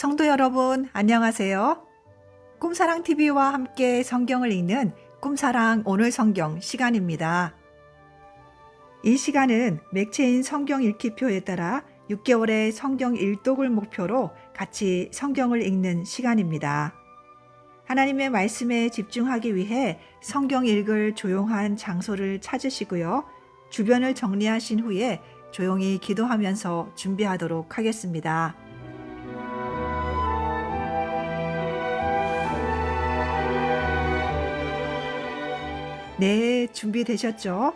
성도 여러분, 안녕하세요. 꿈사랑TV와 함께 성경을 읽는 꿈사랑 오늘 성경 시간입니다. 이 시간은 맥체인 성경 읽기표에 따라 6개월의 성경 일독을 목표로 같이 성경을 읽는 시간입니다. 하나님의 말씀에 집중하기 위해 성경 읽을 조용한 장소를 찾으시고요. 주변을 정리하신 후에 조용히 기도하면서 준비하도록 하겠습니다. 네, 준비되셨죠?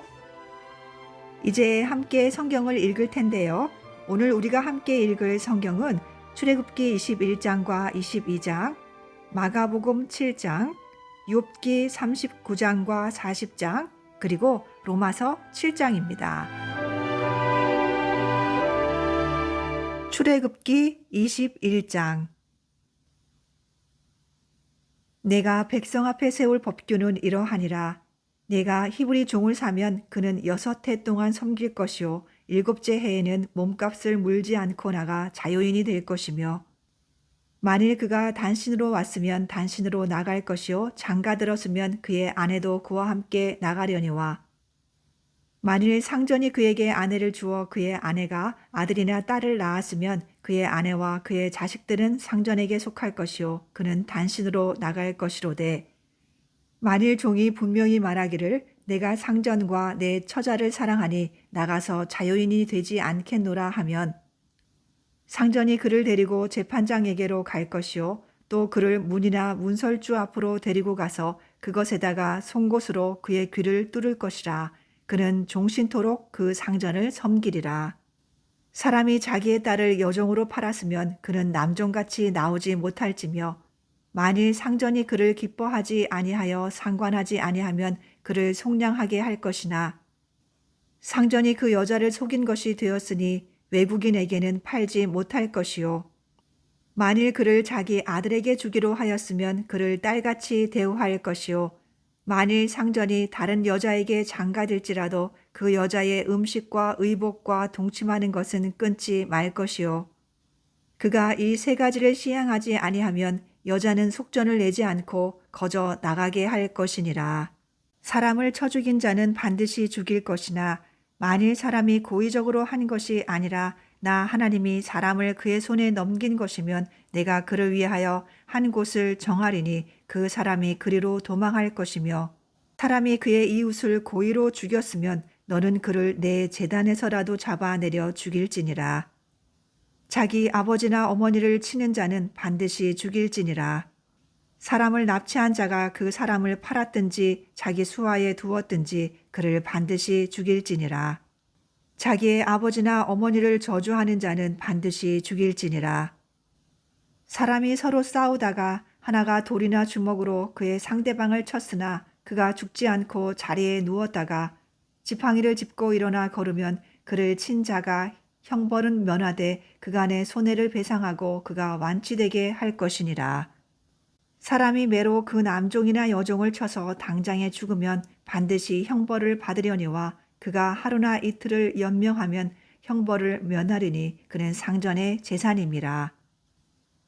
이제 함께 성경을 읽을 텐데요. 오늘 우리가 함께 읽을 성경은 출애굽기 21장과 22장, 마가복음 7장, 욥기 39장과 40장, 그리고 로마서 7장입니다. 출애굽기 21장. 내가 백성 앞에 세울 법규는 이러하니라. 내가 히브리 종을 사면 그는 6해 동안 섬길 것이요 7째 해에는 몸값을 물지 않고 나가 자유인이 될 것이며, 만일 그가 단신으로 왔으면 단신으로 나갈 것이요 장가들었으면 그의 아내도 그와 함께 나가려니와, 만일 상전이 그에게 아내를 주어 그의 아내가 아들이나 딸을 낳았으면 그의 아내와 그의 자식들은 상전에게 속할 것이요 그는 단신으로 나갈 것이로되, 만일 종이 분명히 말하기를 내가 상전과 내 처자를 사랑하니 나가서 자유인이 되지 않겠노라 하면, 상전이 그를 데리고 재판장에게로 갈 것이요 또 그를 문이나 문설주 앞으로 데리고 가서 그것에다가 송곳으로 그의 귀를 뚫을 것이라. 그는 종신토록 그 상전을 섬기리라. 사람이 자기의 딸을 여종으로 팔았으면 그는 남종같이 나오지 못할지며, 만일 상전이 그를 기뻐하지 아니하여 상관하지 아니하면 그를 속량하게 할 것이나, 상전이 그 여자를 속인 것이 되었으니 외국인에게는 팔지 못할 것이요, 만일 그를 자기 아들에게 주기로 하였으면 그를 딸같이 대우할 것이요, 만일 상전이 다른 여자에게 장가들지라도 그 여자의 음식과 의복과 동침하는 것은 끊지 말 것이요, 그가 이 3가지를 시행하지 아니하면 여자는 속전을 내지 않고 거저 나가게 할 것이니라. 사람을 쳐 죽인 자는 반드시 죽일 것이나, 만일 사람이 고의적으로 한 것이 아니라 나 하나님이 사람을 그의 손에 넘긴 것이면 내가 그를 위하여 한 곳을 정하리니 그 사람이 그리로 도망할 것이며, 사람이 그의 이웃을 고의로 죽였으면 너는 그를 내 제단에서라도 잡아내려 죽일지니라. 자기 아버지나 어머니를 치는 자는 반드시 죽일지니라. 사람을 납치한 자가 그 사람을 팔았든지 자기 수하에 두었든지 그를 반드시 죽일지니라. 자기의 아버지나 어머니를 저주하는 자는 반드시 죽일지니라. 사람이 서로 싸우다가 하나가 돌이나 주먹으로 그의 상대방을 쳤으나 그가 죽지 않고 자리에 누웠다가 지팡이를 짚고 일어나 걸으면 그를 친 자가 형벌은 면하되 그간의 손해를 배상하고 그가 완치되게 할 것이니라. 사람이 매로 그 남종이나 여종을 쳐서 당장에 죽으면 반드시 형벌을 받으려니와, 그가 하루나 이틀을 연명하면 형벌을 면하리니 그는 상전의 재산임이라.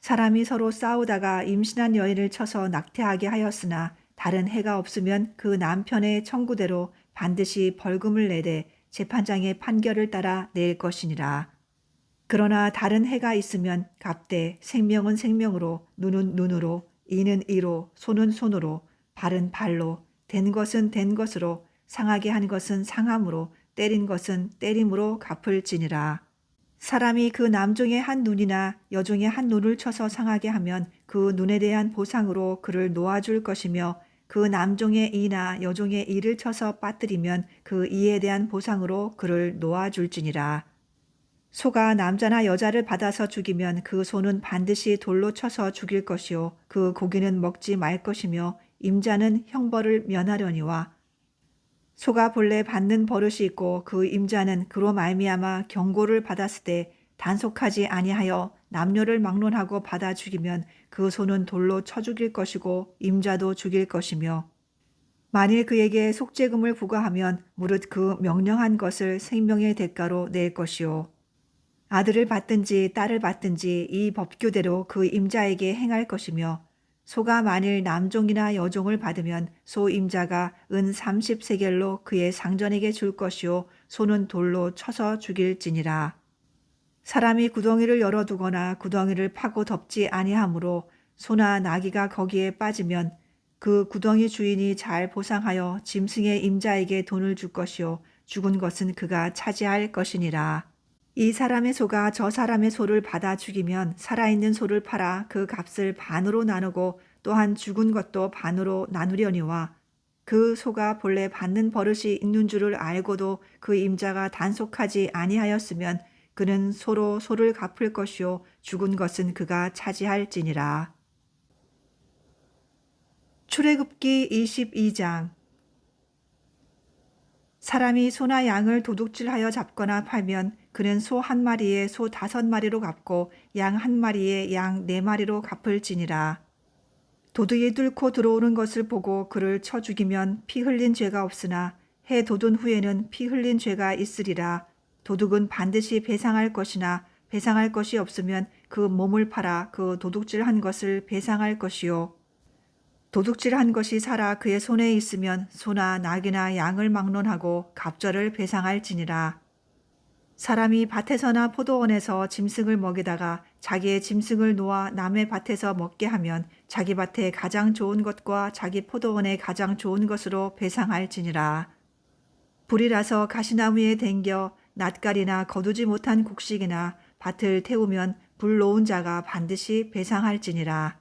사람이 서로 싸우다가 임신한 여인을 쳐서 낙태하게 하였으나 다른 해가 없으면 그 남편의 청구대로 반드시 벌금을 내되 재판장의 판결을 따라 낼 것이니라. 그러나 다른 해가 있으면 값되 생명은 생명으로, 눈은 눈으로, 이는 이로, 손은 손으로, 발은 발로, 된 것은 된 것으로, 상하게 한 것은 상함으로, 때린 것은 때림으로 갚을지니라. 사람이 그 남종의 한 눈이나 여종의 한 눈을 쳐서 상하게 하면 그 눈에 대한 보상으로 그를 놓아줄 것이며, 그 남종의 이나 여종의 이를 쳐서 빠뜨리면 그 이에 대한 보상으로 그를 놓아줄지니라. 소가 남자나 여자를 받아서 죽이면 그 소는 반드시 돌로 쳐서 죽일 것이요 그 고기는 먹지 말 것이며, 임자는 형벌을 면하려니와, 소가 본래 받는 버릇이 있고 그 임자는 그로 말미암아 경고를 받았을 때 단속하지 아니하여 남녀를 막론하고 받아 죽이면 그 소는 돌로 쳐 죽일 것이고 임자도 죽일 것이며, 만일 그에게 속죄금을 부과하면 무릇 그 명령한 것을 생명의 대가로 낼 것이요, 아들을 받든지 딸을 받든지 이 법규대로 그 임자에게 행할 것이며 소가 만일 남종이나 여종을 받으면 소 임자가 은 30세겔로 그의 상전에게 줄 것이요 소는 돌로 쳐서 죽일지니라. 사람이 구덩이를 열어두거나 구덩이를 파고 덮지 아니하므로 소나 나귀가 거기에 빠지면 그 구덩이 주인이 잘 보상하여 짐승의 임자에게 돈을 줄 것이요 죽은 것은 그가 차지할 것이니라. 이 사람의 소가 저 사람의 소를 받아 죽이면 살아있는 소를 팔아 그 값을 반으로 나누고 또한 죽은 것도 반으로 나누려니와 그 소가 본래 받는 버릇이 있는 줄을 알고도 그 임자가 단속하지 아니하였으면 그는 소로 소를 갚을 것이요 죽은 것은 그가 차지할지니라. 출애굽기 22장. 사람이 소나 양을 도둑질하여 잡거나 팔면 그는 소 한 마리에 소 5마리로 갚고 양 한 마리에 양 4마리로 갚을지니라. 도둑이 뚫고 들어오는 것을 보고 그를 쳐 죽이면 피 흘린 죄가 없으나 해 돋은 후에는 피 흘린 죄가 있으리라. 도둑은 반드시 배상할 것이나 배상할 것이 없으면 그 몸을 팔아 그 도둑질한 것을 배상할 것이요. 도둑질한 것이 살아 그의 손에 있으면 소나 낙이나 양을 막론하고 갑절을 배상할지니라. 사람이 밭에서나 포도원에서 짐승을 먹이다가 자기의 짐승을 놓아 남의 밭에서 먹게 하면 자기 밭에 가장 좋은 것과 자기 포도원에 가장 좋은 것으로 배상할지니라. 불이라서 가시나무에 댕겨 낫갈이나 거두지 못한 곡식이나 밭을 태우면 불 놓은 자가 반드시 배상할지니라.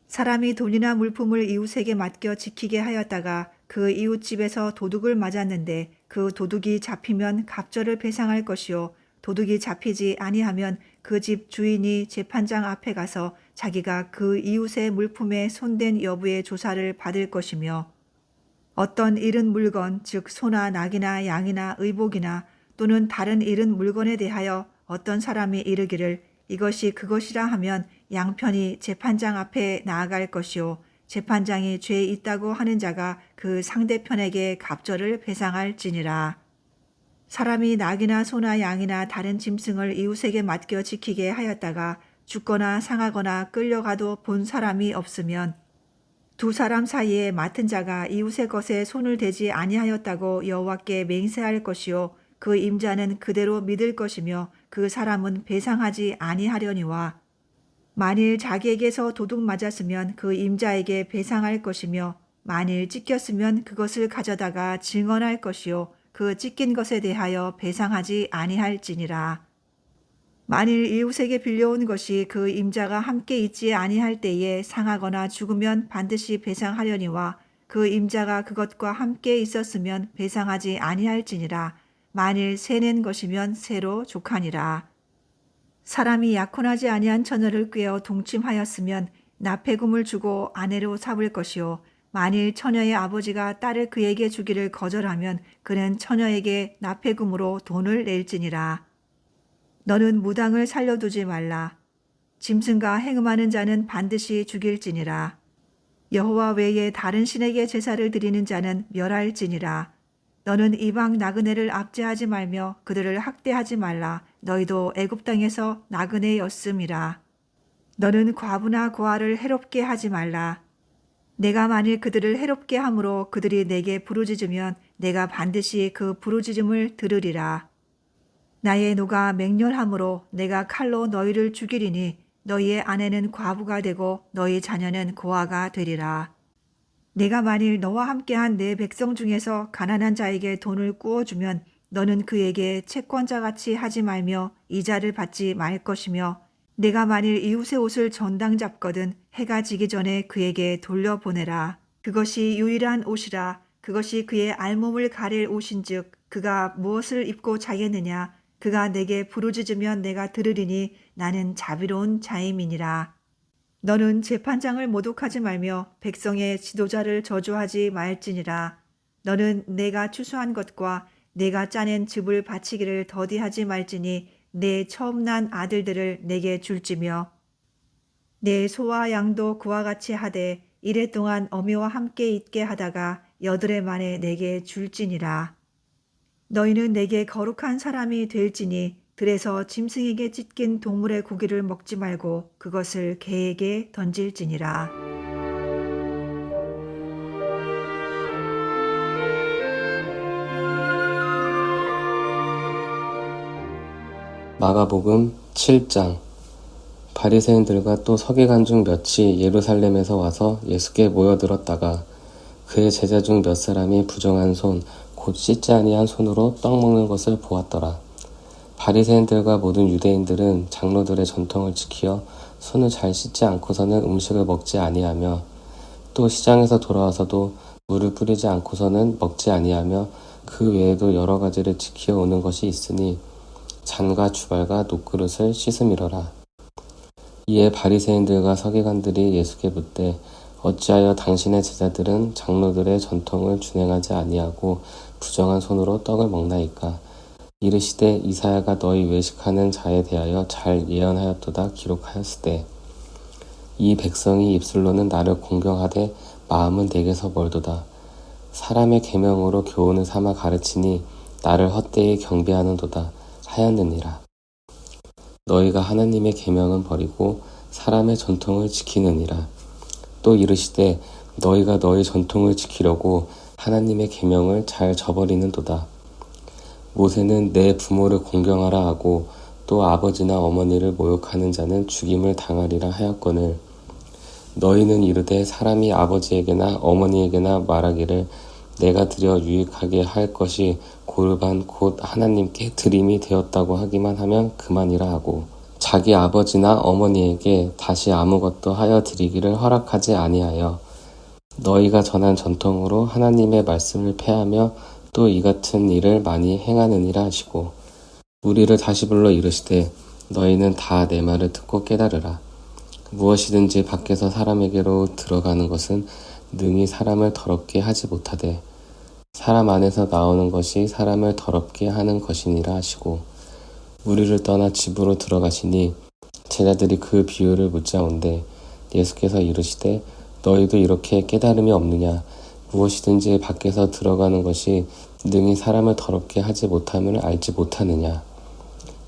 사람이 돈이나 물품을 이웃에게 맡겨 지키게 하였다가 그 이웃집에서 도둑을 맞았는데 그 도둑이 잡히면 갑절을 배상할 것이요 도둑이 잡히지 아니하면 그 집 주인이 재판장 앞에 가서 자기가 그 이웃의 물품에 손댄 여부의 조사를 받을 것이며 어떤 잃은 물건 즉 소나 낙이나 양이나 의복이나 또는 다른 잃은 물건에 대하여 어떤 사람이 이르기를 이것이 그것이라 하면 양편이 재판장 앞에 나아갈 것이요 재판장이 죄 있다고 하는 자가 그 상대편에게 갑절을 배상할지니라. 사람이 낙이나 소나 양이나 다른 짐승을 이웃에게 맡겨 지키게 하였다가 죽거나 상하거나 끌려가도 본 사람이 없으면 두 사람 사이에 맡은 자가 이웃의 것에 손을 대지 아니하였다고 여호와께 맹세할 것이요 그 임자는 그대로 믿을 것이며 그 사람은 배상하지 아니하려니와 만일 자기에게서 도둑 맞았으면 그 임자에게 배상할 것이며 만일 찢겼으면 그것을 가져다가 증언할 것이요 그 찢긴 것에 대하여 배상하지 아니할지니라. 만일 이웃에게 빌려온 것이 그 임자가 함께 있지 아니할 때에 상하거나 죽으면 반드시 배상하려니와 그 임자가 그것과 함께 있었으면 배상하지 아니할지니라. 만일 새낸 것이면 새로 족하니라. 사람이 약혼하지 아니한 처녀를 꾀어 동침하였으면 납폐금을 주고 아내로 삼을 것이요 만일 처녀의 아버지가 딸을 그에게 주기를 거절하면 그는 처녀에게 납폐금으로 돈을 낼지니라. 너는 무당을 살려두지 말라. 짐승과 행음하는 자는 반드시 죽일지니라. 여호와 외에 다른 신에게 제사를 드리는 자는 멸할지니라. 너는 이방 나그네를 압제하지 말며 그들을 학대하지 말라. 너희도 애굽 땅에서 나그네였음이라. 너는 과부나 고아를 해롭게 하지 말라. 내가 만일 그들을 해롭게 함으로 그들이 내게 부르짖으면 내가 반드시 그 부르짖음을 들으리라. 나의 노가 맹렬함으로 내가 칼로 너희를 죽이리니 너희의 아내는 과부가 되고 너희 자녀는 고아가 되리라. 내가 만일 너와 함께한 내 백성 중에서 가난한 자에게 돈을 꾸어주면 너는 그에게 채권자같이 하지 말며 이자를 받지 말 것이며 내가 만일 이웃의 옷을 전당 잡거든 해가 지기 전에 그에게 돌려보내라. 그것이 유일한 옷이라. 그것이 그의 알몸을 가릴 옷인즉 그가 무엇을 입고 자겠느냐. 그가 내게 부르짖으면 내가 들으리니 나는 자비로운 자임이니라. 너는 재판장을 모독하지 말며 백성의 지도자를 저주하지 말지니라. 너는 내가 추수한 것과 내가 짜낸 즙을 바치기를 더디하지 말지니 내 처음 난 아들들을 내게 줄지며 내 소와 양도 그와 같이 하되 이래 동안 어미와 함께 있게 하다가 여드레 만에 내게 줄지니라. 너희는 내게 거룩한 사람이 될지니 들에서 짐승에게 찢긴 동물의 고기를 먹지 말고 그것을 개에게 던질지니라. 마가복음 7장. 바리새인들과 또 서기관 중 몇이 예루살렘에서 와서 예수께 모여들었다가 그의 제자 중 몇 사람이 부정한 손, 곧 씻지 아니한 손으로 떡 먹는 것을 보았더라. 바리새인들과 모든 유대인들은 장로들의 전통을 지키어 손을 잘 씻지 않고서는 음식을 먹지 아니하며 또 시장에서 돌아와서도 물을 뿌리지 않고서는 먹지 아니하며 그 외에도 여러 가지를 지키어 오는 것이 있으니 잔과 주발과 녹그릇을 씻음이러라. 이에 바리새인들과 서기관들이 예수께 묻되 어찌하여 당신의 제자들은 장로들의 전통을 준행하지 아니하고 부정한 손으로 떡을 먹나이까? 이르시되 이사야가 너희 외식하는 자에 대하여 잘 예언하였도다 기록하였으되 이 백성이 입술로는 나를 공경하되 마음은 내게서 멀도다. 사람의 계명으로 교훈을 삼아 가르치니 나를 헛되이 경배하는도다 하였느니라. 너희가 하나님의 계명은 버리고 사람의 전통을 지키느니라. 또 이르시되 너희가 너희 전통을 지키려고 하나님의 계명을 잘 저버리는도다. 모세는 내 부모를 공경하라 하고 또 아버지나 어머니를 모욕하는 자는 죽임을 당하리라 하였거늘 너희는 이르되 사람이 아버지에게나 어머니에게나 말하기를 내가 드려 유익하게 할 것이 고르반 곧 하나님께 드림이 되었다고 하기만 하면 그만이라 하고 자기 아버지나 어머니에게 다시 아무것도 하여 드리기를 허락하지 아니하여 너희가 전한 전통으로 하나님의 말씀을 폐하며 또 이 같은 일을 많이 행하느니라 하시고 우리를 다시 불러 이르시되 너희는 다 내 말을 듣고 깨달으라. 무엇이든지 밖에서 사람에게로 들어가는 것은 능히 사람을 더럽게 하지 못하되 사람 안에서 나오는 것이 사람을 더럽게 하는 것이니라 하시고 우리를 떠나 집으로 들어가시니 제자들이 그 비유를 묻자온데 예수께서 이르시되 너희도 이렇게 깨달음이 없느냐? 무엇이든지 밖에서 들어가는 것이 능히 사람을 더럽게 하지 못함을 알지 못하느냐?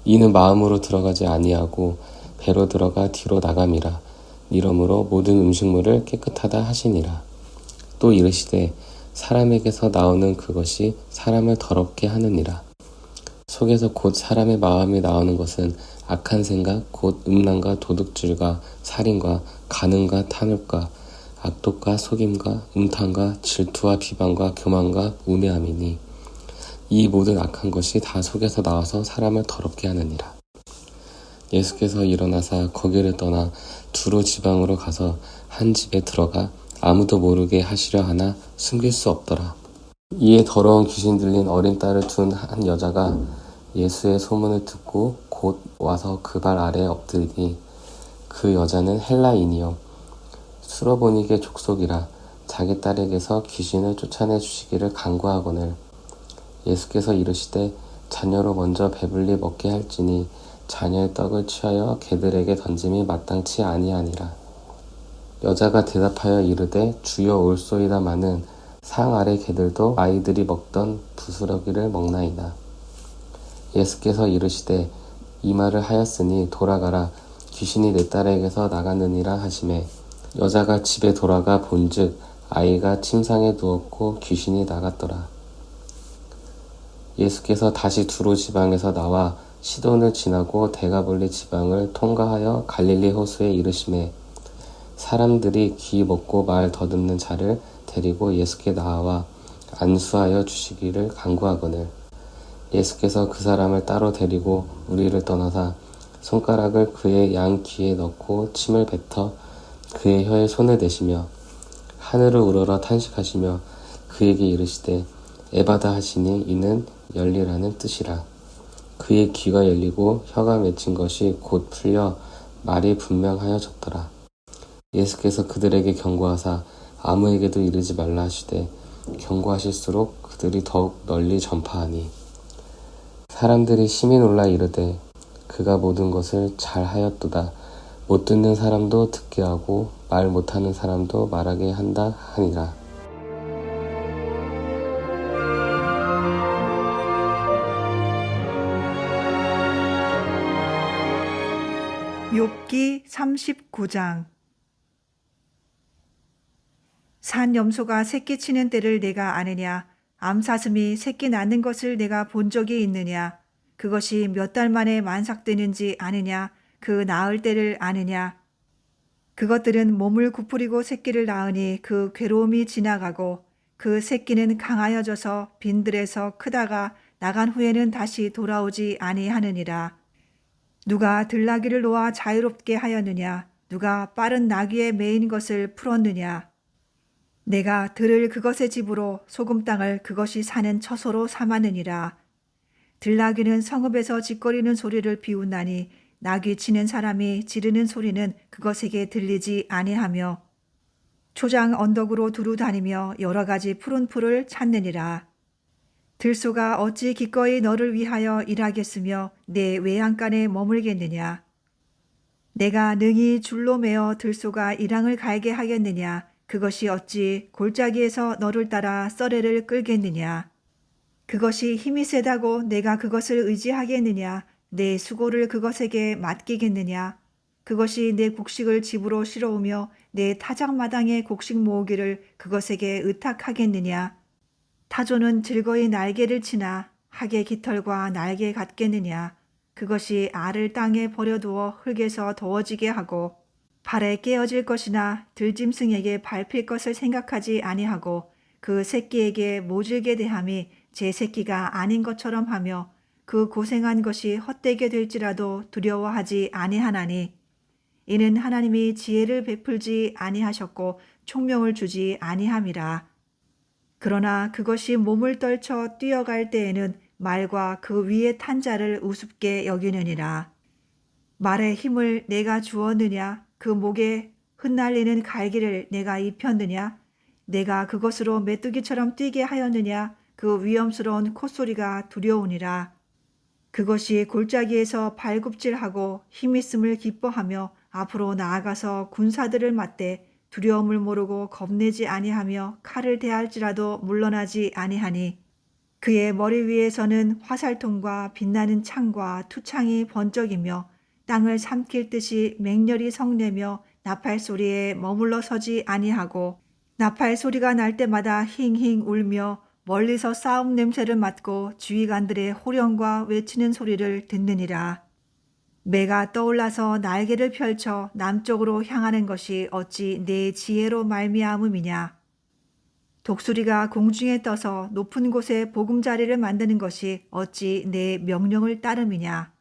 이는 마음으로 들어가지 아니하고 배로 들어가 뒤로 나감이라. 이러므로 모든 음식물을 깨끗하다 하시니라. 또 이르시되 사람에게서 나오는 그것이 사람을 더럽게 하느니라. 속에서 곧 사람의 마음이 나오는 것은 악한 생각 곧 음란과 도둑질과 살인과 간음과 탐욕과 악독과 속임과 음탕과 질투와 비방과 교만과 우매함이니 이 모든 악한 것이 다 속에서 나와서 사람을 더럽게 하느니라. 예수께서 일어나사 거기를 떠나 두로 지방으로 가서 한 집에 들어가 아무도 모르게 하시려 하나 숨길 수 없더라. 이에 더러운 귀신 들린 어린 딸을 둔 한 여자가 예수의 소문을 듣고 곧 와서 그 발 아래에 엎드리니 그 여자는 헬라인이요 수로보니게 족속이라 자기 딸에게서 귀신을 쫓아내 주시기를 간구하거늘 예수께서 이르시되 자녀로 먼저 배불리 먹게 할지니 자녀의 떡을 취하여 개들에게 던짐이 마땅치 아니하니라. 여자가 대답하여 이르되 주여 올소이다마는 상 아래 개들도 아이들이 먹던 부스러기를 먹나이다. 예수께서 이르시되 이 말을 하였으니 돌아가라 귀신이 내 딸에게서 나갔느니라 하시매 여자가 집에 돌아가 본즉 아이가 침상에 누웠고 귀신이 나갔더라. 예수께서 다시 두로 지방에서 나와 시돈을 지나고 데가볼리 지방을 통과하여 갈릴리 호수에 이르시매 사람들이 귀 먹고 말 더듬는 자를 데리고 예수께 나와 안수하여 주시기를 간구하거늘 예수께서 그 사람을 따로 데리고 우리를 떠나사 손가락을 그의 양 귀에 넣고 침을 뱉어 그의 혀에 손을 대시며 하늘을 우러러 탄식하시며 그에게 이르시되 에바다 하시니 이는 열리라는 뜻이라. 그의 귀가 열리고 혀가 맺힌 것이 곧 풀려 말이 분명하여졌더라. 예수께서 그들에게 경고하사 아무에게도 이르지 말라 하시되 경고하실수록 그들이 더욱 널리 전파하니 사람들이 심히 놀라 이르되 그가 모든 것을 잘 하였도다. 못 듣는 사람도 듣게 하고 말 못하는 사람도 말하게 한다 하니라. 욥기 39장. 산 염소가 새끼 치는 때를 내가 아느냐? 암사슴이 새끼 낳는 것을 내가 본 적이 있느냐? 그것이 몇 달 만에 만삭되는지 아느냐? 그 낳을 때를 아느냐? 그것들은 몸을 구부리고 새끼를 낳으니 그 괴로움이 지나가고 그 새끼는 강하여져서 빈들에서 크다가 나간 후에는 다시 돌아오지 아니하느니라. 누가 들나귀를 놓아 자유롭게 하였느냐? 누가 빠른 나귀에 매인 것을 풀었느냐? 내가 들을 그것의 집으로 소금 땅을 그것이 사는 처소로 삼았느니라. 들나귀는 성읍에서 짓거리는 소리를 비웃나니 나귀 치는 사람이 지르는 소리는 그것에게 들리지 아니하며 초장 언덕으로 두루 다니며 여러 가지 푸른 풀을 찾느니라. 들소가 어찌 기꺼이 너를 위하여 일하겠으며 내 외양간에 머물겠느냐? 내가 능히 줄로 매어 들소가 일항을 갈게 하겠느냐? 그것이 어찌 골짜기에서 너를 따라 썰애를 끌겠느냐? 그것이 힘이 세다고 내가 그것을 의지하겠느냐? 내 수고를 그것에게 맡기겠느냐? 그것이 내 곡식을 집으로 실어오며 내 타작마당에 곡식 모으기를 그것에게 의탁하겠느냐? 타조는 즐거이 날개를 치나 학의 깃털과 날개 같겠느냐? 그것이 알을 땅에 버려두어 흙에서 더워지게 하고 발에 깨어질 것이나 들짐승에게 밟힐 것을 생각하지 아니하고 그 새끼에게 모질게 대함이 제 새끼가 아닌 것처럼 하며 그 고생한 것이 헛되게 될지라도 두려워하지 아니하나니 이는 하나님이 지혜를 베풀지 아니하셨고 총명을 주지 아니함이라. 그러나 그것이 몸을 떨쳐 뛰어갈 때에는 말과 그 위에 탄 자를 우습게 여기느니라. 말의 힘을 내가 주었느냐? 그 목에 흩날리는 갈기를 내가 입혔느냐? 내가 그것으로 메뚜기처럼 뛰게 하였느냐? 그 위험스러운 콧소리가 두려우니라. 그것이 골짜기에서 발굽질하고 힘있음을 기뻐하며 앞으로 나아가서 군사들을 맞대 두려움을 모르고 겁내지 아니하며 칼을 대할지라도 물러나지 아니하니 그의 머리 위에서는 화살통과 빛나는 창과 투창이 번쩍이며 땅을 삼킬 듯이 맹렬히 성내며 나팔 소리에 머물러 서지 아니하고 나팔 소리가 날 때마다 힝힝 울며 멀리서 싸움 냄새를 맡고 지휘관들의 호령과 외치는 소리를 듣느니라. 매가 떠올라서 날개를 펼쳐 남쪽으로 향하는 것이 어찌 내 지혜로 말미암음이냐. 독수리가 공중에 떠서 높은 곳에 보금자리를 만드는 것이 어찌 내 명령을 따름이냐.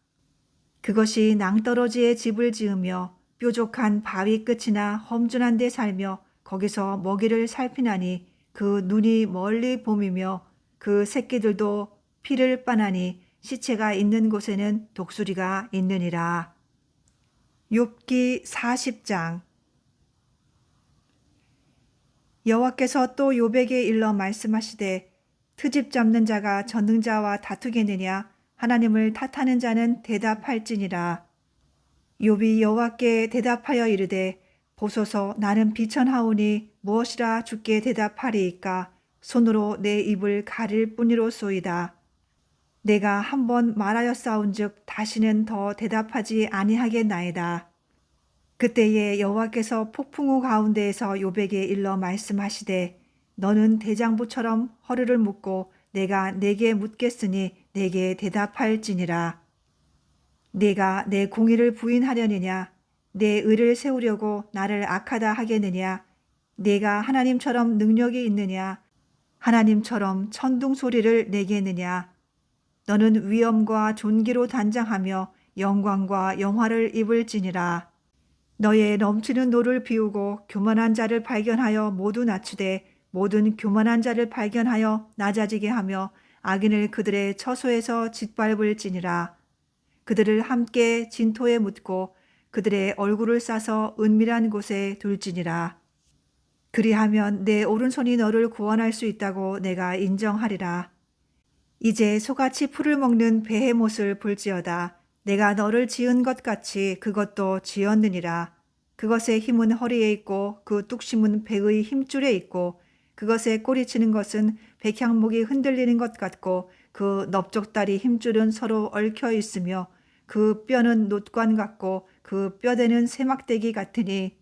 그것이 낭떠러지에 집을 지으며 뾰족한 바위 끝이나 험준한 데 살며 거기서 먹이를 살피나니 그 눈이 멀리 봄이며 그 새끼들도 피를 빠나니 시체가 있는 곳에는 독수리가 있느니라. 욥기 40장. 여호와께서 또 욥에게 일러 말씀하시되 트집 잡는 자가 전능자와 다투겠느냐? 하나님을 탓하는 자는 대답할지니라. 욥이 여호와께 대답하여 이르되 보소서 나는 비천하오니 무엇이라 주께 대답하리이까? 손으로 내 입을 가릴 뿐이로소이다. 내가 한번 말하였사온즉 다시는 더 대답하지 아니하겠나이다. 그때에 여호와께서 폭풍우 가운데에서 욥에게 일러 말씀하시되 너는 대장부처럼 허리를 묶고 내가 내게 묻겠으니 내게 대답할지니라. 내가 내 공의를 부인하려느냐? 내 의를 세우려고 나를 악하다 하겠느냐? 내가 하나님처럼 능력이 있느냐? 하나님처럼 천둥 소리를 내겠느냐? 너는 위엄과 존귀로 단장하며 영광과 영화를 입을지니라. 너의 넘치는 노를 비우고 교만한 자를 발견하여 모두 낮추되 모든 교만한 자를 발견하여 낮아지게 하며 악인을 그들의 처소에서 짓밟을지니라. 그들을 함께 진토에 묻고 그들의 얼굴을 싸서 은밀한 곳에 둘지니라. 그리하면 내 오른손이 너를 구원할 수 있다고 내가 인정하리라. 이제 소같이 풀을 먹는 배의 못을 볼지어다. 내가 너를 지은 것 같이 그것도 지었느니라. 그것의 힘은 허리에 있고 그 뚝심은 배의 힘줄에 있고 그것의 꼬리치는 것은 백향목이 흔들리는 것 같고 그 넓적다리 힘줄은 서로 얽혀 있으며 그 뼈는 놋관 같고 그 뼈대는 세막대기 같으니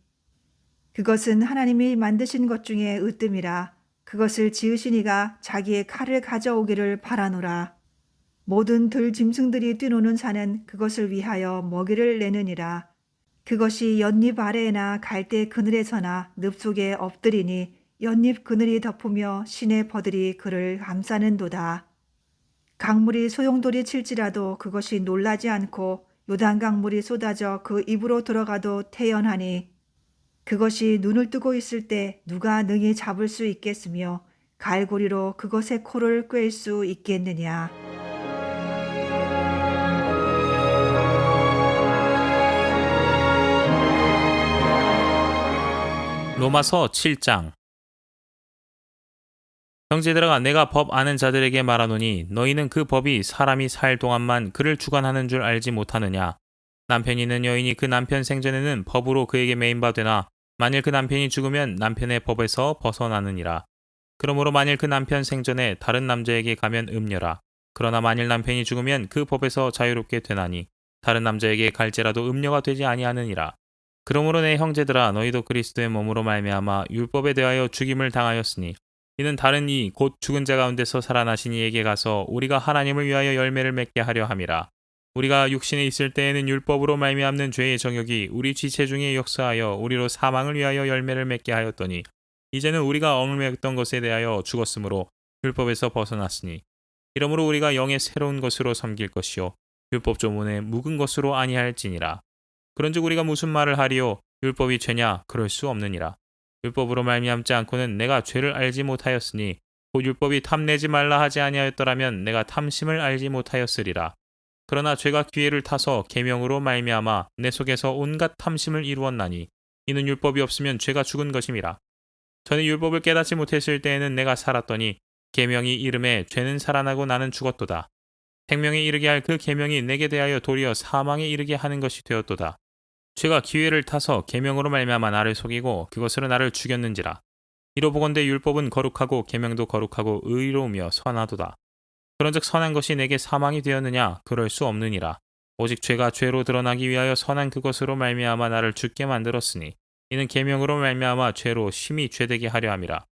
그것은 하나님이 만드신 것 중에 으뜸이라. 그것을 지으신 이가 자기의 칼을 가져오기를 바라노라. 모든 들 짐승들이 뛰노는 산은 그것을 위하여 먹이를 내느니라. 그것이 연잎 아래에나 갈대 그늘에서나 늪 속에 엎드리니 연잎 그늘이 덮으며 시내 버들이 그를 감싸는도다. 강물이 소용돌이 칠지라도 그것이 놀라지 않고 요단 강물이 쏟아져 그 입으로 들어가도 태연하니 그것이 눈을 뜨고 있을 때 누가 능히 잡을 수 있겠으며 갈고리로 그것의 코를 꿰일 수 있겠느냐. 로마서 7장. 형제들아, 내가 법 아는 자들에게 말하노니 너희는 그 법이 사람이 살 동안만 그를 주관하는 줄 알지 못하느냐. 남편이 있는 여인이 그 남편 생전에는 법으로 그에게 매인바 되나 만일 그 남편이 죽으면 남편의 법에서 벗어나느니라. 그러므로 만일 그 남편 생전에 다른 남자에게 가면 음녀라. 그러나 만일 남편이 죽으면 그 법에서 자유롭게 되나니 다른 남자에게 갈지라도 음녀가 되지 아니하느니라. 그러므로 내 형제들아, 너희도 그리스도의 몸으로 말미암아 율법에 대하여 죽임을 당하였으니 이는 다른 이 곧 죽은 자 가운데서 살아나신 이에게 가서 우리가 하나님을 위하여 열매를 맺게 하려 함이라. 우리가 육신에 있을 때에는 율법으로 말미암는 죄의 정욕이 우리 지체 중에 역사하여 우리로 사망을 위하여 열매를 맺게 하였더니 이제는 우리가 얽매였던 것에 대하여 죽었으므로 율법에서 벗어났으니 이러므로 우리가 영의 새로운 것으로 섬길 것이요 율법 조문에 묵은 것으로 아니할지니라. 그런즉 우리가 무슨 말을 하리요? 율법이 죄냐? 그럴 수 없느니라. 율법으로 말미암지 않고는 내가 죄를 알지 못하였으니 곧 율법이 탐내지 말라 하지 아니하였더라면 내가 탐심을 알지 못하였으리라. 그러나 죄가 기회를 타서 계명으로 말미암아 내 속에서 온갖 탐심을 이루었나니 이는 율법이 없으면 죄가 죽은 것임이라. 전에 율법을 깨닫지 못했을 때에는 내가 살았더니 계명이 이름에 죄는 살아나고 나는 죽었도다. 생명에 이르게 할 그 계명이 내게 대하여 도리어 사망에 이르게 하는 것이 되었도다. 죄가 기회를 타서 계명으로 말미암아 나를 속이고 그것으로 나를 죽였는지라. 이로 보건대 율법은 거룩하고 계명도 거룩하고 의로우며 선하도다. 그런즉 선한 것이 내게 사망이 되었느냐? 그럴 수 없느니라. 오직 죄가 죄로 드러나기 위하여 선한 그것으로 말미암아 나를 죽게 만들었으니 이는 계명으로 말미암아 죄로 심히 죄되게 하려 함이라.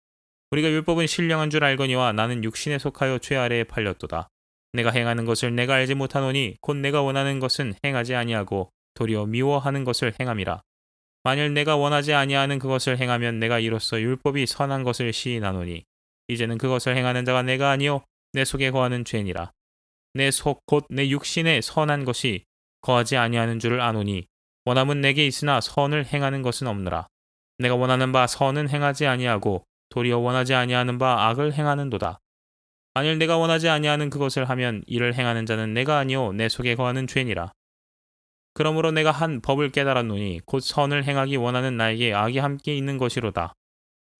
우리가 율법은 신령한 줄 알거니와 나는 육신에 속하여 죄 아래에 팔렸도다. 내가 행하는 것을 내가 알지 못하노니 곧 내가 원하는 것은 행하지 아니하고 도리어 미워하는 것을 행함이라. 만일 내가 원하지 아니하는 그것을 행하면 내가 이로써 율법이 선한 것을 시인하노니 이제는 그것을 행하는 자가 내가 아니요 내 속에 거하는 죄니라. 내 속 곧 내 육신에 선한 것이 거하지 아니하는 줄을 아노니 원함은 내게 있으나 선을 행하는 것은 없느라. 내가 원하는 바 선은 행하지 아니하고 도리어 원하지 아니하는 바 악을 행하는도다. 만일 내가 원하지 아니하는 그것을 하면 이를 행하는 자는 내가 아니요 내 속에 거하는 죄니라. 그러므로 내가 한 법을 깨달았노니 곧 선을 행하기 원하는 나에게 악이 함께 있는 것이로다.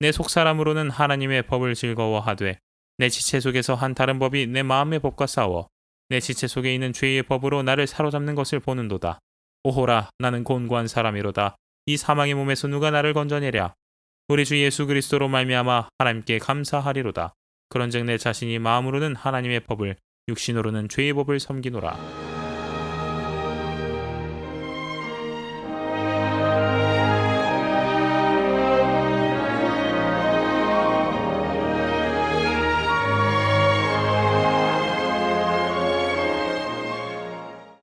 내 속사람으로는 하나님의 법을 즐거워하되 내 지체 속에서 한 다른 법이 내 마음의 법과 싸워 내 지체 속에 있는 죄의 법으로 나를 사로잡는 것을 보는도다. 오호라, 나는 곤고한 사람이로다. 이 사망의 몸에서 누가 나를 건져내랴. 우리 주 예수 그리스도로 말미암아 하나님께 감사하리로다. 그런즉 내 자신이 마음으로는 하나님의 법을 육신으로는 죄의 법을 섬기노라.